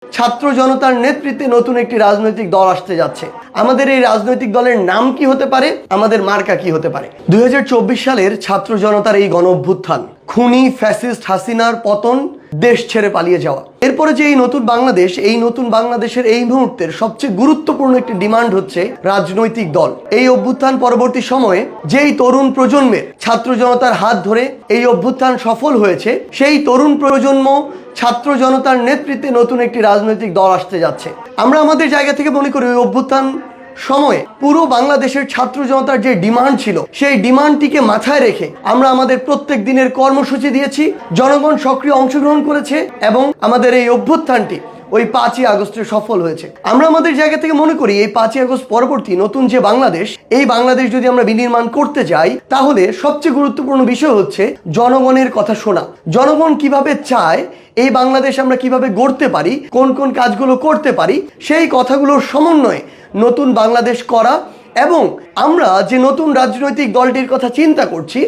ছাত্র জনতার নেতৃত্বে নতুন একটি রাজনৈতিক দল আসতে যাচ্ছে। আমাদের এই রাজনৈতিক দলের নাম কি হতে পারে, আমাদের মার্কা কি হতে পারে? 2024 সালের ছাত্র জনতার এই গণ অভ্যুত্থান, খুনি ফ্যাসিস্ট হাসিনার পতন, দেশ ছেড়ে পালিয়ে যাওয়া, এরপরে যে এই নতুন বাংলাদেশ, এই নতুন বাংলাদেশের এই মুহূর্তের সবচেয়ে গুরুত্বপূর্ণ একটি ডিমান্ড হচ্ছে রাজনৈতিক দল। এই অভ্যুত্থান পরবর্তী সময়ে যেই তরুণ প্রজন্মের ছাত্র জনতার হাত ধরে এই অভ্যুত্থান সফল হয়েছে, সেই তরুণ প্রজন্ম ছাত্র জনতার নেতৃত্বে নতুন একটি রাজনৈতিক দল আসতে যাচ্ছে। আমরা আমাদের জায়গা থেকে মনে করি ওই অভ্যুত্থান সময়ে পুরো বাংলাদেশের ছাত্র জনতার যে ডিমান্ড ছিল, সেই ডিমান্ডটিকে মাথায় রেখে আমরা আমাদের প্রত্যেক দিনের কর্মসূচি দিয়েছি, জনগণ সক্রিয় অংশগ্রহণ করেছে এবং আমাদের এই অভ্যুত্থানটি ওই 5ই আগস্টে সফল হয়েছে। আমরা আমাদের জায়গা থেকে মনে করি এই 5ই আগস্ট পরবর্তী নতুন যে বাংলাদেশ, এই বাংলাদেশ যদি আমরা বিনির্মাণ করতে যাই, তাহলে সবচেয়ে গুরুত্বপূর্ণ বিষয় হচ্ছে জনগণের কথা শোনা। জনগণ কিভাবে চায় এই বাংলাদেশ আমরা কিভাবে গড়তে পারি, কোন কোন কাজগুলো করতে পারি, সেই কথাগুলোর সমন্বয়ে নতুন বাংলাদেশ করা। এবং আমরা যে নতুন রাজনৈতিক দলটির কথা চিন্তা করছি,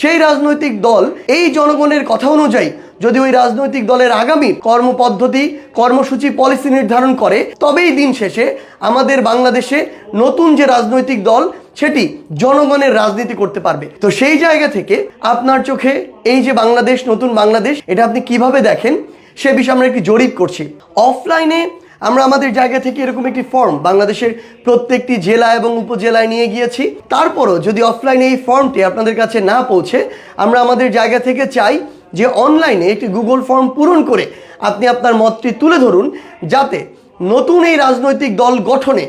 সেই রাজনৈতিক দল এই জনগণের কথা অনুযায়ী যদি ওই রাজনৈতিক দলের আগামী কর্মপদ্ধতি, কর্মসূচি, পলিসি নির্ধারণ করে, তবেই দিন শেষে আমাদের বাংলাদেশে নতুন যে রাজনৈতিক দল সেটি জনগণের রাজনীতি করতে পারবে। তো সেই জায়গা থেকে আপনার চোখে এই যে বাংলাদেশ, নতুন বাংলাদেশ, এটা আপনি কিভাবে দেখেন সে বিষয়ে আমরা একটি জরিপ করছি। অফলাইনে আমরা আমাদের জায়গা থেকে এরকম একটি ফর্ম বাংলাদেশের প্রত্যেকটি জেলা এবং উপজেলায় নিয়ে গিয়েছি। তারপরও যদি অফলাইনে এই ফর্মটি আপনাদের কাছে না পৌঁছে, আমরা আমাদের জায়গা থেকে চাই যে অনলাইনে একটি গুগল ফর্ম পূরণ করে আপনি আপনার মতটি তুলে ধরুন, যাতে নতুন এই রাজনৈতিক দল গঠনে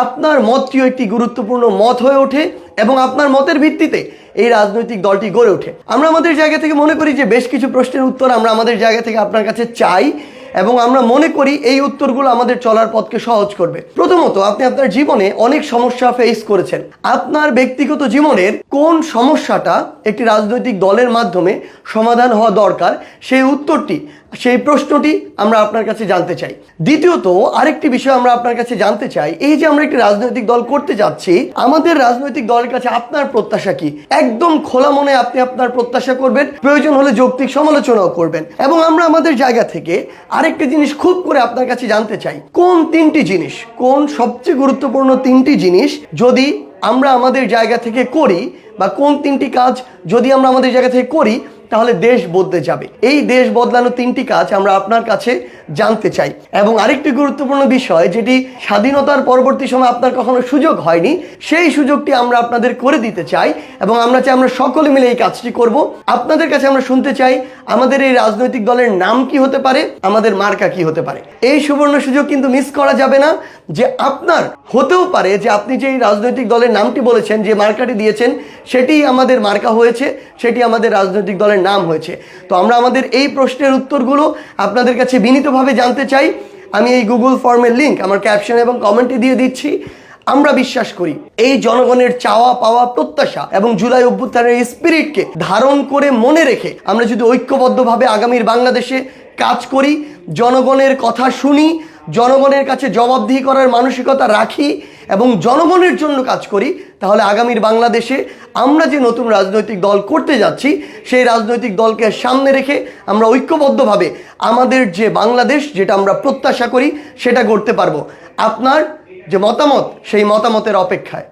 আপনার মতটিও একটি গুরুত্বপূর্ণ মত হয়ে ওঠে এবং আপনার মতের ভিত্তিতে এই রাজনৈতিক দলটি গড়ে ওঠে। আমরা আমাদের জায়গা থেকে মনে করি যে বেশ কিছু প্রশ্নের উত্তর আমরা আমাদের জায়গা থেকে আপনার কাছে চাই এবং আমরা মনে করি এই উত্তরগুলো আমাদের চলার পথকে সহজ করবে। প্রথমত, আপনি আপনার জীবনে অনেক সমস্যা ফেস করেছেন। আপনার ব্যক্তিগত জীবনের কোন সমস্যাটা একটি রাজনৈতিক দলের মাধ্যমে সমাধান হওয়া দরকার, সেই উত্তরটি, সেই প্রশ্নটি আমরা আপনার কাছে জানতে চাই। দ্বিতীয়ত, আরেকটি বিষয় আমরা আপনার কাছে জানতে চাই, এই যে আমরা একটি রাজনৈতিক দল করতে যাচ্ছি, আমাদের রাজনৈতিক দলের কাছে আপনার প্রত্যাশা কি? একদম খোলা মনে আপনি আপনার প্রত্যাশা করবেন, প্রয়োজন হলে যৌক্তিক সমালোচনাও করবেন। এবং আমরা আমাদের জায়গা থেকে আরেকটি জিনিস খুব করে আপনার কাছে জানতে চাই, কোন তিনটি জিনিস, কোন সবচেয়ে গুরুত্বপূর্ণ তিনটি জিনিস যদি আমরা আমাদের জায়গা থেকে করি, বা কোন তিনটি কাজ যদি আমরা আমাদের জায়গা থেকে করি, তাহলে দেশ বদলে যাবে। এই দেশ বদলানো তিনটি কাজ আমরা আপনার কাছে জানতে চাই। এবং আরেকটি গুরুত্বপূর্ণ বিষয়, যেটি স্বাধীনতার পরবর্তী সময় আপনার কখনো সুযোগ হয়নি, সেই সুযোগটি আমরা আপনাদের করে দিতে চাই এবং আমরা চাই আমরা সকলে মিলে এই কাজটি করব। আপনাদের কাছে আমরা শুনতে চাই আমাদের এই রাজনৈতিক দলের নাম কি হতে পারে, আমাদের মার্কা কি হতে পারে। এই সুবর্ণ সুযোগ কিন্তু মিস করা যাবে না, যে আপনার হতেও পারে যে আপনি যে রাজনৈতিক দলের নামটি বলেছেন, যে মার্কাটি দিয়েছেন, সেটি আমাদের মার্কা হয়েছে, সেটি আমাদের রাজনৈতিক দলের নাম হয়েছে। তো আমরা আমাদের এই প্রশ্নের উত্তরগুলো আপনাদের কাছে বিনীতভাবে জানতে চাই। আমি এই গুগল ফর্মের লিঙ্ক আমার ক্যাপশন এবং কমেন্টে দিয়ে দিচ্ছি। আমরা বিশ্বাস করি এই জনগণের চাওয়া পাওয়া, প্রত্যাশা এবং জুলাই অভ্যুত্থানের স্পিরিটকে ধারণ করে মনে রেখে আমরা যদি ঐক্যবদ্ধভাবে আগামীর বাংলাদেশে কাজ করি, জনগণের কথা শুনি, জনগণের কাছে জবাবদিহি করার মানসিকতা রাখি এবং জনগণের জন্য কাজ করি, তাহলে আগামীর বাংলাদেশে আমরা যে নতুন রাজনৈতিক দল করতে যাচ্ছি, সেই রাজনৈতিক দলকে সামনে রেখে আমরা ঐক্যবদ্ধভাবে আমাদের যে বাংলাদেশ, যেটা আমরা প্রত্যাশা করি, সেটা গড়তে পারবো। আপনার যে মতামত, সেই মতামতের অপেক্ষায়।